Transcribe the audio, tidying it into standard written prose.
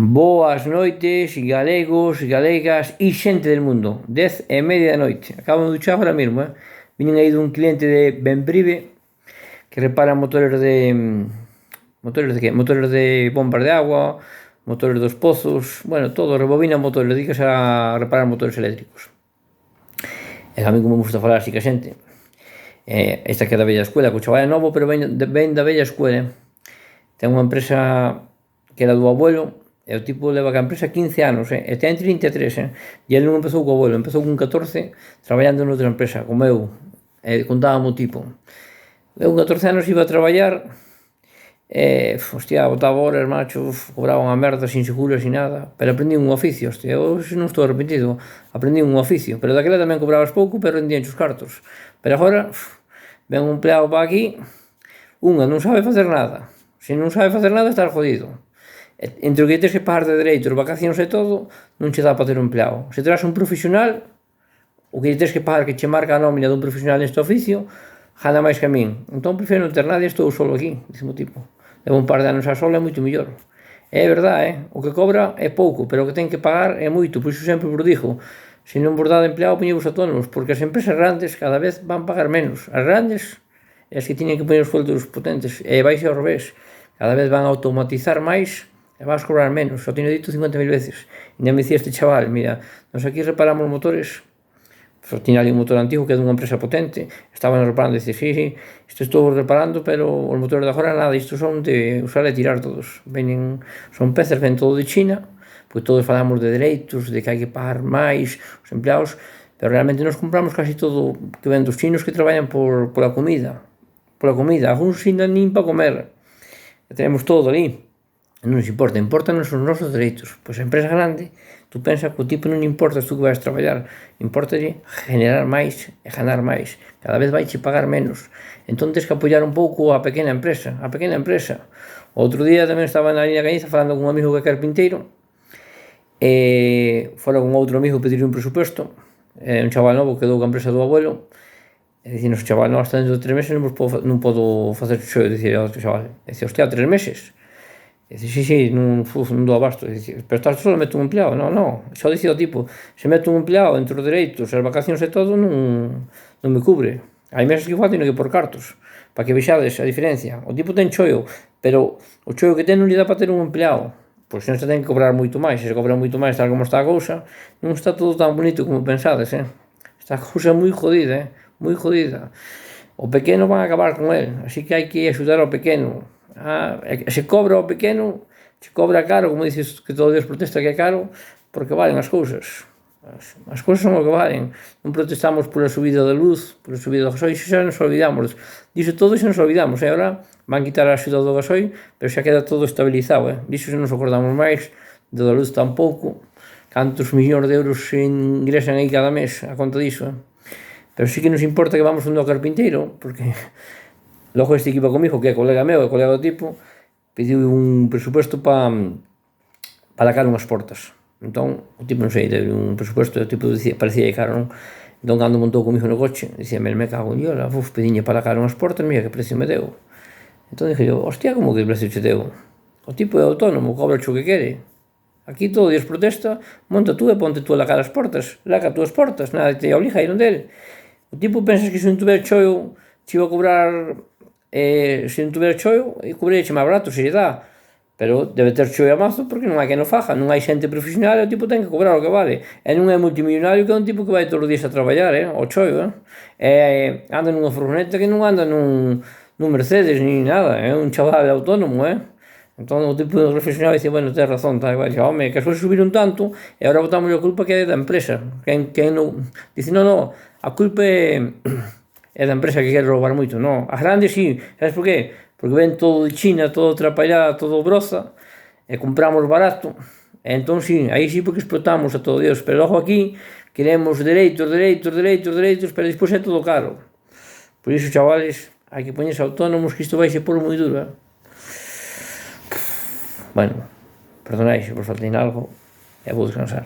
Boas noites, galegos, galegas e xente del mundo. 10:30 da noite. Acabo de duchar agora mesmo, Viñen aí dun cliente de Benprive que repara motores de... Motores de que? Motores de bombas de agua, motores dos pozos, bueno, todo, rebobina motores, dedicas a reparar motores eléctricos. E a mí como me gusta falar así que a xente. Esta que é da vella escuela, que o chaval é novo, pero ven da vella escuela. Ten unha empresa que era do abuelo, e o tipo leva ca empresa 15 anos, e ten 33, e ele non empezou co abuelo, empezou con 14 traballando noutra empresa, como eu, contábame o tipo. Eu con 14 anos iba a traballar, botaba horas, macho, cobraba unha merda, sin seguro, sin nada, pero aprendí un oficio, eu non estou arrepentido, aprendí un oficio, pero daquela tamén cobrabas pouco, pero rendían os cartos. Pero agora, ven un empleado para aquí, non sabe facer nada, se non sabe facer nada, estás jodido. Entre o que tens que pagar de dereitos, vacacións e todo, non che dá para ter un empleado. Se terás un profesional, o que tens que pagar que che marca a nómina dun profesional neste oficio, gana máis que a min. Entón, prefiro non ter nadie, estou solo aquí, dicimo tipo. Levo un par de anos a sola, é moito mellor. É verdade, o que cobra é pouco, pero o que ten que pagar é moito, por iso sempre vos digo, se non vos dá de empleado, poñevos autónomos, porque as empresas grandes cada vez van pagar menos. As grandes, as que tiñen que poñer os sueldos potentes, e vais ao revés, cada vez van a automatizar máis, e vas cobrar menos, xa teño dito 50.000 veces. E me dicía este chaval, mira, nos aquí reparamos motores, tiña ali un motor antigo que é dunha empresa potente, estaban reparando, e dice, sí, isto estou reparando, pero os motores de agora nada, isto son de usar e tirar todos. Son pezas, ven todo de China, pois todos falamos de dereitos, de que hai que pagar máis os empleados, pero realmente nos compramos casi todo que ven dos chinos que traballan pola comida, algúns ainda nin para comer, e tenemos todo ali. Non nos importanos os nosos dereitos. Pois a empresa grande, tú pensa que o tipo non importas tú que vais traballar, importalle generar máis e ganar máis. Cada vez vai che pagar menos. Entón tens que apoiar un pouco a pequena empresa. Outro día tamén estaba na Liña Cañiza falando con un amigo que é carpinteiro, e fora con outro amigo pedirle un presupuesto, un chaval novo que quedou ca empresa do abuelo, e dicinos, chaval, non, hasta dentro de 3 meses non podo facer xo, dicía o chaval. E dicía, 3 meses? E dice, sí, non dou abasto. E dice, pero estás solo, meto un empleado? Non, xa dicía o tipo, se meto un empleado entre os dereitos, as vacacións e todo, non me cubre. Hai meses que igual teño que por cartos, para que vexades a diferencia. O tipo ten choio, pero o choio que ten non lle dá para ter un empleado. Pois se non se ten que cobrar moito máis, se cobra moito máis, tal como está a cousa, non está todo tan bonito como pensades, Está a cousa moi jodida, moi jodida. O pequeno van a acabar con el, así que hai que axudar ao pequeno. Se cobra ao pequeno, se cobra caro, como dices que todo Dios protesta que é caro, porque valen as cousas. As cousas son o que valen. Non protestamos pola subida da luz, pola subida do gasoil, xa nos olvidamos. Diso todo xa nos olvidamos, e agora van quitar a axuda do gasoil, pero xa queda todo estabilizado, Diso xa nos acordamos máis, da luz tampouco, cantos millóns de euros se ingresan aí cada mes a conta diso, Pero sí que nos importa que vamos ao carpinteiro, porque logo este que iba comigo, que é colega meu, é colega do tipo, pediu un presupuesto para lacar unhas portas. Entón, o tipo, non sei, debe un presupuesto, o tipo parecía caro, non? Entón, cando montou comigo no coche, dicía, me cago en diola, pediñe para lacar unhas portas, mira que precio me deu. Entón, dije eu, hostia, como que precio che deu? O tipo é autónomo, cobra o que quere. Aquí todo Dios protesta, monta tú e ponte tú a lacar as portas, laca túas portas, nada te obliga a ir onde ele. O tipo pensas que se non tuver choio, che iba a cobrar, se non tuver choio, cubreche máis barato, se lle dá. Pero debe ter choio a mazo porque non hai que no faja, non hai xente profesional e o tipo ten que cobrar o que vale. E non é multimillonario que é un tipo que vai todos os días a traballar, o choio, anda nunha furgoneta que non anda nun Mercedes ni nada, é un chaval autónomo, Entón o tipo profesional dice, bueno, tens razón, tal, igual, home, que as cousas subiron tanto e agora botamos a culpa que é da empresa. Dice, non, a culpa é da empresa que quere roubar moito, non. As grandes sí, sabes por qué? Porque ven todo de China, todo atrapallado, todo broza, e compramos barato, e entón sí, aí sí porque explotamos a todo Dios, pero logo aquí queremos dereitos, pero despois é todo caro. Por iso, chavales, hai que poñerse autónomos, que isto vai ser por moi duro, Bueno, perdonai se vos faltei algo, e vou descansar.